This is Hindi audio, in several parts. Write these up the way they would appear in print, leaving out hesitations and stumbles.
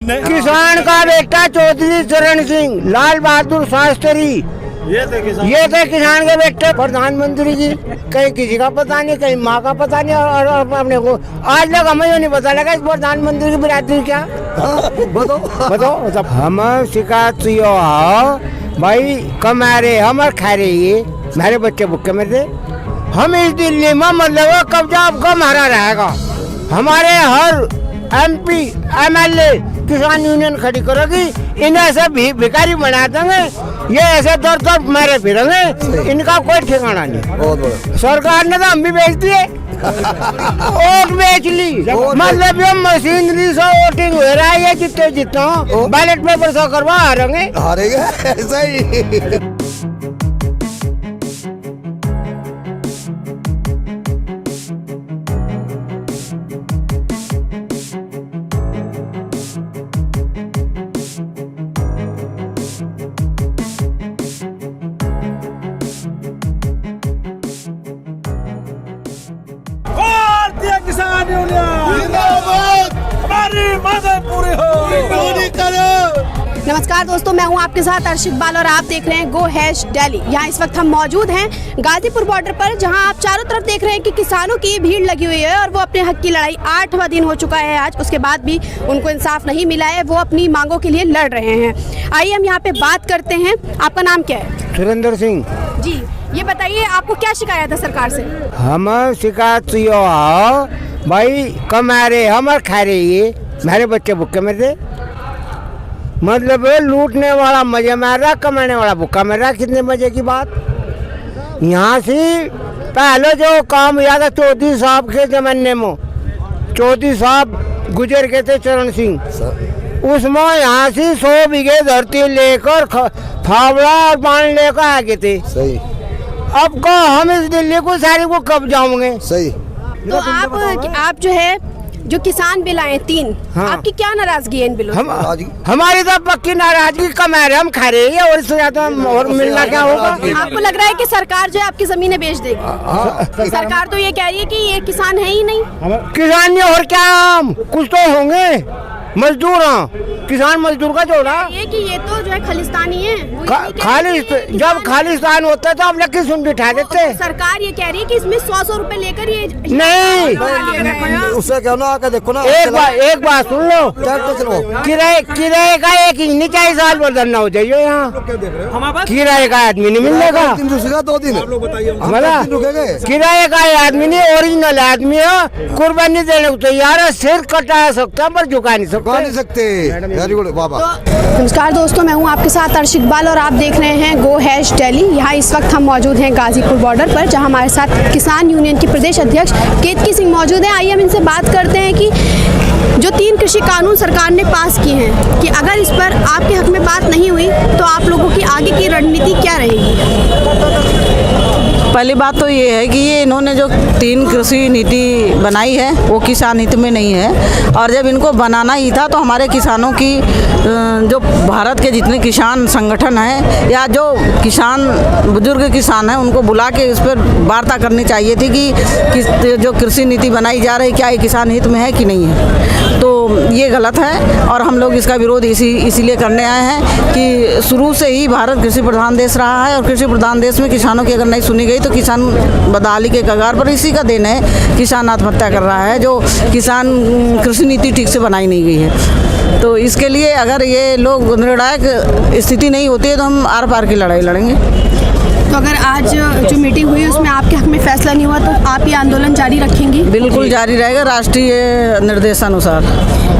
किसान का बेटा चौधरी चरण सिंह, लाल बहादुर शास्त्री, ये थे किसान के बेटे। प्रधानमंत्री जी कहीं किसी का पता नहीं, कहीं माँ का पता नहीं, और अपने को आज तक हमें ये नहीं पता लगा इस प्रधानमंत्री की बिरादरी क्या। बताओ हम शिकायत भाई कमारे हम और खा रहे ये मेरे बच्चे भुक्के में थे। हम इस दिल्ली में मतलब कब्जा आपका हमारा रहेगा। हमारे हर MP MLA किसान यूनियन खड़ी करोगी, इन्हें ऐसे भिखारी बना देंगे, ये ऐसे दर दर मारे फिरेंगे, इनका कोई ठिकाना नहीं। सरकार ने तो हम भी बेच दिए और बेच ली, मतलब ये मशीनरी से वोटिंग हो रहा है, ये जितना बैलेट पेपर से करवा हारेंगे ऐसा ही। किसान यूनियन जिंदाबाद, हमारी मांगें पूरी हो। नमस्कार दोस्तों, मैं हूं आपके साथ अर्शित बाल और आप देख रहे हैं गो हैश दिल्ली। यहाँ इस वक्त हम मौजूद हैं गाजीपुर बॉर्डर पर, जहां आप चारों तरफ देख रहे हैं कि किसानों की भीड़ लगी हुई है और वो अपने हक की लड़ाई 8वां दिन हो चुका है आज, उसके बाद भी उनको इंसाफ नहीं मिला है। वो अपनी मांगों के लिए लड़ रहे हैं। आइए हम यहाँ पे बात करते हैं। आपका नाम क्या है? सुरेंद्र सिंह जी, ये बताइए आपको क्या शिकायत है सरकार से? हम शिकायत भाई कमारे हम और खा रहे ये मेरे बच्चे भुक्के में थे। मतलब लूटने वाला मजे मार रहा, कमाने वाला भुक्का मर रहा। कितने मजे की बात। यहाँ से पहले जो काम हुआ था चौधरी साहब के जमाने में, चौधरी साहब गुजर गए थे चरण सिंह, उसमें यहाँ से 100 बीघे धरती लेकर फावड़ा और पानी लेकर आ गए थे। सही। अब को हम इस दिल्ली को सारी को कब जाऊंगे। सही। तो आप जो है जो किसान बिल आए 3, हाँ। आपकी क्या नाराजगी है इन बिलों? हमारी तो पक्की नाराजगी, कमा रहे हम खा रहे हैं और इससे ज्यादा और मिलना क्या होगा। आपको लग रहा है कि सरकार जो है आपकी जमीनें बेच देगी? सरकार तो ये कह रही है कि ये किसान है ही नहीं। किसान नहीं और क्या, हम कुछ तो होंगे, मजदूर हैं। किसान मजदूर का जोड़ा ये कि ये तो जो है खालिस्तानी है। जब खालिस्तान होता है तो आप लकी सुन बिठा देते। सरकार ये कह रही है कि इसमें 100 रुपए लेकर ये नहीं, उससे क्या ना आके देखो ना। एक बात सुन लो, किराए का एक ही नहीं चाहिए, साल भर धरना हो जाइए यहाँ। किराए का आदमी नहीं मिलेगा, 2 दिन किराए का आदमी नहीं, ओरिजिनल आदमी है, कुर्बानी देने को तैयार है, सिर कटा सकता है पर झुका नहीं सकते। नमस्कार दोस्तों, मैं हूं आपके साथ अर्शित बाल और आप देख रहे हैं गो हैश दिल्ली। यहाँ इस वक्त हम मौजूद हैं गाजीपुर बॉर्डर पर, जहां हमारे साथ किसान यूनियन के प्रदेश अध्यक्ष केतकी सिंह मौजूद हैं। आइए हम इनसे बात करते हैं कि जो 3 कृषि कानून सरकार ने पास किए हैं, कि अगर इस पर आपके हक में बात नहीं हुई तो आप लोगों की आगे की रणनीति क्या रहेगी? पहली बात तो ये है कि ये इन्होंने जो 3 कृषि नीति बनाई है वो किसान हित में नहीं है, और जब इनको बनाना ही था तो हमारे किसानों की जो भारत के जितने किसान संगठन हैं या जो किसान बुजुर्ग किसान हैं उनको बुला के इस पर वार्ता करनी चाहिए थी कि जो कृषि नीति बनाई जा रही क्या ये किसान हित में है कि नहीं है। तो ये गलत है और हम लोग इसका विरोध इसीलिए करने आए हैं कि शुरू से ही भारत कृषि प्रधान देश रहा है और कृषि प्रधान देश में किसानों की अगर नहीं सुनी गई तो किसान बदहाली के कगार पर। इसी का देन है किसान आत्महत्या कर रहा है, जो किसान कृषि नीति ठीक से बनाई नहीं गई है। तो इसके लिए अगर ये लोग निर्णायक स्थिति नहीं होती है तो हम आर पार की लड़ाई लड़ेंगे। तो अगर आज जो मीटिंग हुई उसमें आपके हक में फैसला नहीं हुआ तो आप ये आंदोलन जारी रखेंगी? बिल्कुल जारी रहेगा, राष्ट्रीय निर्देशानुसार।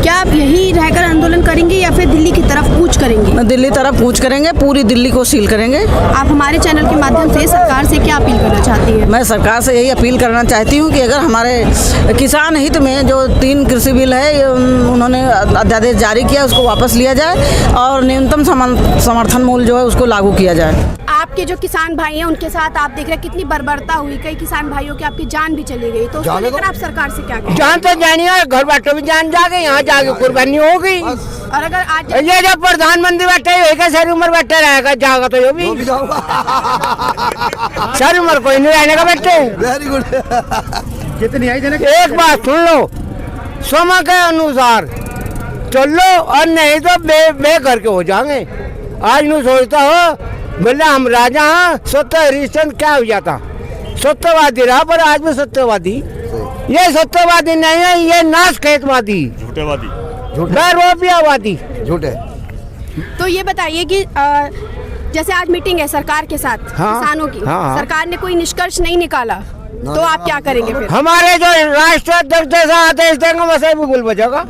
क्या आप यही रहकर आंदोलन करेंगे या फिर दिल्ली की तरफ कूच करेंगे? दिल्ली तरफ कूच करेंगे, पूरी दिल्ली को सील करेंगे। आप हमारे चैनल के माध्यम से सरकार से क्या अपील करना चाहती हैं? मैं सरकार से यही अपील करना चाहती हूँ कि अगर हमारे किसान हित में जो 3 कृषि बिल है उन्होंने अध्यादेश जारी किया उसको वापस लिया जाए और न्यूनतम समर्थन मूल्य जो है उसको लागू किया जाए। आपके जो किसान भाई हैं उनके साथ आप देख रहे हैं कितनी बर्बरता हुई, कई किसान भाइयों की आपकी जान भी चली गई, तो उसको लेकर आप सरकार से क्या कहें? जान तो जानिए, घर बैठो भी जान जाके यहाँ जाके कुर्बानी हो गई। और अगर आज ये जब प्रधानमंत्री बैठे सारी उम्र बैठे रहेगा, जाएगा तो ये भी सारी उम्र कोई नहीं रहने का बैठे। Very good. कितनी आई एक बात सुन लो, समय के अनुसार चल लो और नहीं तो बे करके हो जाएंगे। आज नू सोचता हो बोले हम राजा हाँ, सत्य हरिश्चंद्र क्या हो जाता, सत्यवादी रहा पर आज भी सत्यवादी। ये सत्यवादी नहीं है, ये नाश खेतवादी, झूठेवादी, रुपयावादी, झूठे। तो ये बताइए कि जैसे आज मीटिंग है सरकार के साथ, हाँ, किसानों की, हाँ। सरकार ने कोई निष्कर्ष नहीं निकाला, तो आप क्या करेंगे फिर? हमारे जो राष्ट्रीय अध्यक्ष जैसा आदेश देंगे वैसे भी गुल बचेगा।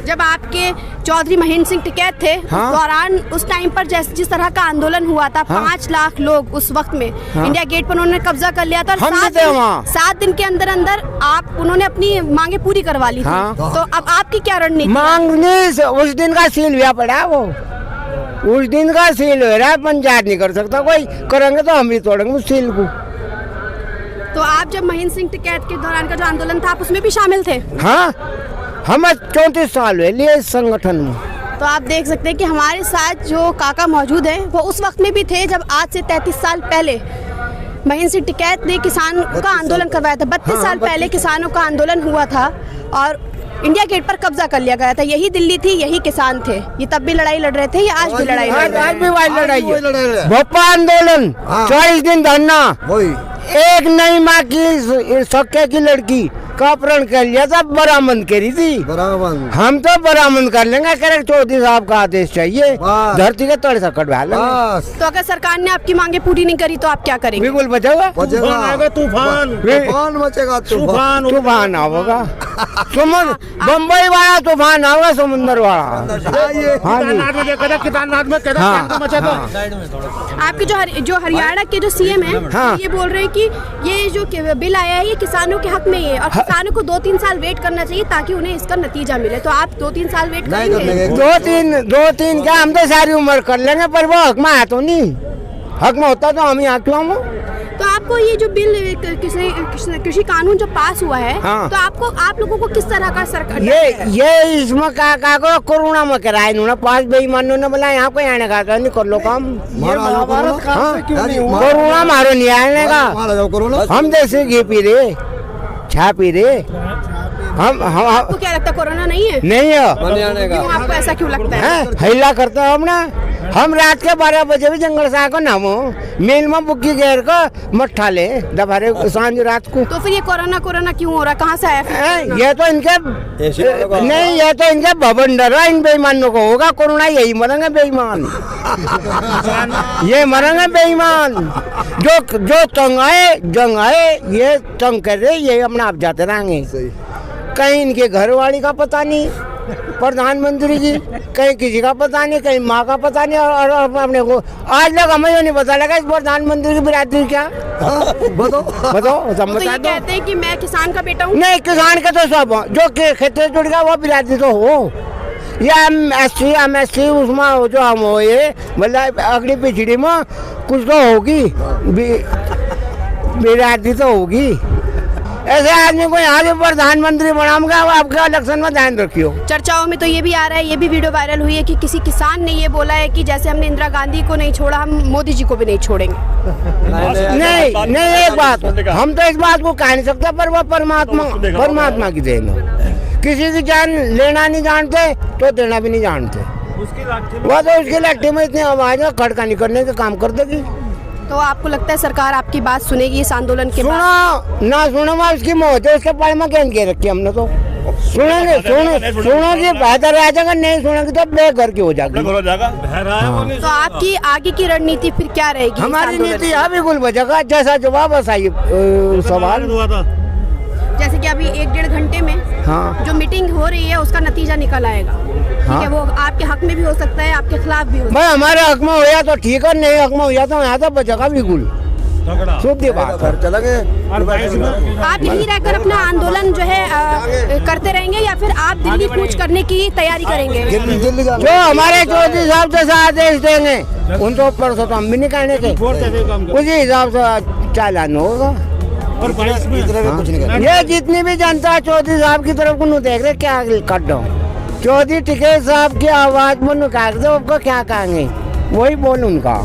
जब आपके चौधरी महेंद्र सिंह टिकैत थे, हाँ। उस दौरान उस टाइम पर जिस तरह का आंदोलन हुआ था, 5 लाख लोग उस वक्त में इंडिया गेट पर उन्होंने कब्जा कर लिया था, हम भी थे वहाँ। 7 दिन के अंदर अंदर आप उन्होंने अपनी मांगे पूरी करवा ली थी। हाँ। तो अब आपकी क्या रणनीति? मांगनी उस दिन का सील हुआ पड़ा, वो उस दिन का सील हो रहा है, पंचायत नहीं कर सकता कोई, करेंगे तो हम भी तोड़ेंगे उस सील को। तो आप जब महेंद्र सिंह टिकैत के दौरान का जो आंदोलन था, आप उसमें भी शामिल थे? हाँ, हम 34 साल हुए लिए इस संगठन में। तो आप देख सकते हैं कि हमारे साथ जो काका मौजूद हैं वो उस वक्त में भी थे जब आज से 33 साल पहले महेंद्र सिंह टिकैत ने किसान का आंदोलन करवाया था। 32 साल पहले किसानों का आंदोलन हुआ था और इंडिया गेट पर कब्जा कर लिया गया था। यही दिल्ली थी, यही किसान थे। ये तब भी लड़ाई लड़ रहे थे, ये आज भी लड़ाई लड़ रहे हैं। आज भी वही लड़ाई वही लड़ाई है। है। भोपाल आंदोलन, हाँ। 40 दिन धरना, वही एक नई माँ की सख्या की लड़की का अपहरण कर लिया था, बरामद करी थी। बराबर। हम तो बरामद कर लेंगे, करेक्ट चौधरी साहब का आदेश चाहिए, बस। धरती के तड़े से कटवा लेंगे। बस तो अगर सरकार ने आपकी मांगे पूरी नहीं करी तो आप क्या करेंगे? बिल्कुल बचेगा, बचेगा। आएगा तूफान, तूफान मचेगा, तूफान। तूफान होगा, समुद्र बम्बई वाला तूफान होगा, समुद्र वाला। आइए। हाँ जी, केदारनाथ में हाँ, मचा था। आपके जो हरियाणा के जो सीएम हैं, हाँ। ये बोल रहे हैं कि ये जो बिल आया है ये किसानों के हक में ही है और किसानों को 2-3 साल वेट करना चाहिए ताकि उन्हें इसका नतीजा मिले। तो आप 2-3 साल वेट नहीं करेंगे? करेंगे। दो तीन क्या, हम तो सारी उम्र कर लेंगे, पर वो हक में है तो नहीं, हक में होता तो हम ही आके हम। तो आपको ये जो बिल कृषि कानून जो पास हुआ है, हाँ। तो आप लोगों को किस तरह का सरकार ये इसमें का को कोरोना में कराया इन्होंने, 5 बेईमानों ने बोला यहाँ कोई आने का नहीं, कर लो काम। हाँ, कोरोना मारो नहीं आने का, हम जैसे घी पी रहे, छा पी रहे, हम आपको क्या लगता है कोरोना नहीं है? नहीं है, क्यों, आपको ऐसा क्यों लगता है? हैला करते हैं हम ना। हम रात के 12 बजे भी जंगल से आकर नामो मिल में बुक्की घेर को मट्ठा ले दोपहर सांझ रात को। तो फिर ये कोरोना क्यों हो रहा है? कहाँ से आया फिर? ये तो इनके नहीं, ये तो इनके भवंडर है, इन बेईमानों को होगा कोरोना, यही मरेंगे बेईमान, ये मरेंगे बेईमान। जो जंग आए ये तंग कर रहे, ये अपना आप जाते रहेंगे। कहीं इनके घर वाली का पता नहीं, प्रधानमंत्री की, कहीं किसी का पता नहीं, कहीं माँ का पता नहीं, और अपने को आज तक हमें ये नहीं पता लगा इस प्रधानमंत्री की बिरादरी क्या। बताओ तो ये कहते हैं कि मैं किसान का बेटा हूँ। नहीं, किसान के तो सब जो खेत से जुड़ गया वो बिरादरी तो हो, या MSC उसमें जो हम हो, ये मतलब अगली पिछड़ी में कुछ तो होगी, बिरादरी तो होगी। ऐसे आदमी को यहाँ से प्रधानमंत्री बनाऊंगा, आपके इलेक्शन में ध्यान रखियो। चर्चाओं में तो ये भी आ रहा है, ये भी वीडियो वायरल हुई है कि किसी किसान ने ये बोला है कि जैसे हमने इंदिरा गांधी को नहीं छोड़ा, हम मोदी जी को भी नहीं छोड़ेंगे। नहीं, एक बात हम तो इस बात को कह नहीं सकते, पर वो परमात्मा की देन है। किसी की जान लेना नहीं जानते तो देना भी नहीं जानते, वो तो उसकी लाठी में इतनी आवाज है, खड़का नहीं करने का काम कर देगी। तो आपको लगता है सरकार आपकी बात सुनेगी इस आंदोलन के बाद? सुनो ना सुनो, मैं उसकी मौत है, उसके पास में गेंद के रखी हमने तो। सुनेंगे, सुनोगे बेहतर आ जाएगा, नहीं सुनेंगे तो बेघर की हो जाएगी। तो आपकी आगे की रणनीति फिर क्या रहेगी? इस हमारी आंदोलन नीति यहाँ बिल्कुल बचेगा, जैसा जवाब ऐसा ही सवाल। जैसे कि अभी 1-1.5 घंटे में हाँ। जो मीटिंग हो रही है उसका नतीजा निकल आएगा, ठीक है? वो आपके हक में भी हो सकता है, आपके खिलाफ भी हो सकता भाई हमारे हक में हुआ तो ठीक है, नहीं हक में हुआ तो यहाँ तो बचेगा बिल्कुल, शुद्ध बात है। चला गए। है। आप यहीं रहकर अपना आंदोलन जो है करते रहेंगे या फिर आप दिल्ली कूच करने की तैयारी करेंगे? दिल्ली जाना। जो हमारे चौधरी साहब जैसा आदेश देंगे उनको ऊपर से तो हम भी नहीं कहने के, उसी हिसाब से चालान होगा। कुछ नहीं कर। ये जितनी भी जनता चौधरी साहब की तरफ को देख रहे, क्या कर दो चौधरी टिकैत साहब की आवाज में काट दो, आपको क्या कहेंगे वही बोल उनका।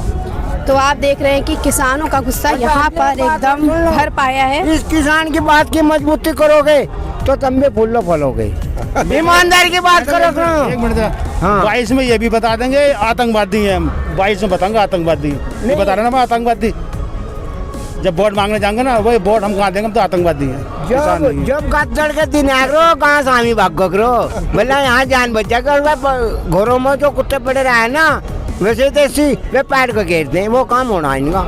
तो आप देख रहे हैं कि किसानों का गुस्सा यहाँ पर एकदम भर पाया है। इस किसान की बात की मजबूती करोगे तो तब में फूल फल हो गई। ईमानदारी की बात करो एक मिनट हाँ। 22 में ये भी बता देंगे आतंकवादी हैं हम, 22 में बताऊंगा आतंकवादी ये बता रहे ना मैं आतंकवादी। जब वोट मांगने जाएंगे ना वही वोट हम कहाँ देंगे, हम तो आतंकवादी हैं, किसान नहीं हैं। जब गद्दड़ के दिन आगरो कहाँ स्वामी भागो करो, मतलब यहाँ जान बचा कर घरों में जो कुत्ते पड़े रहे ना वैसे देसी वे पैर को घेरते हैं, वो काम होना है इनका।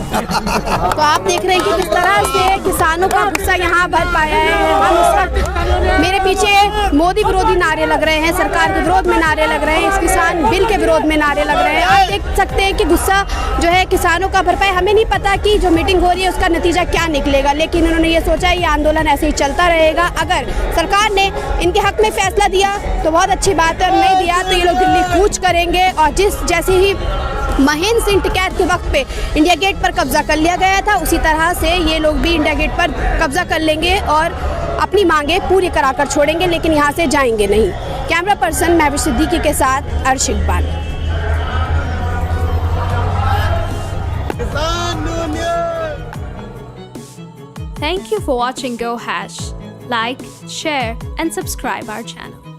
तो आप देख रहे हैं कि किस तरह से किसानों का गुस्सा यहाँ भर पाया है। हम इस वक्त मेरे पीछे मोदी विरोधी नारे लग रहे हैं, सरकार के विरोध में नारे लग रहे हैं, इस किसान बिल के विरोध में नारे लग रहे हैं। आप देख सकते हैं कि गुस्सा जो है किसानों का भर पाया। हमें नहीं पता कि जो मीटिंग हो रही है उसका नतीजा क्या निकलेगा, लेकिन उन्होंने ये सोचा ये आंदोलन ऐसे ही चलता रहेगा। अगर सरकार ने इनके हक में फैसला दिया तो बहुत अच्छी बात है, और नहीं दिया तो ये लोग दिल्ली कूच करेंगे। और जैसे ही महेंद्र सिंह टिकैत के वक्त पे इंडिया गेट पर कब्जा कर लिया गया था, उसी तरह से ये लोग भी इंडिया गेट पर कब्जा कर लेंगे और अपनी मांगे पूरी कराकर छोड़ेंगे, लेकिन यहाँ से जाएंगे नहीं। कैमरा पर्सन महबूब सिद्दीकी के साथ अर्श Iqbal. Thank you for watching Go Hash. Like, share and subscribe our channel.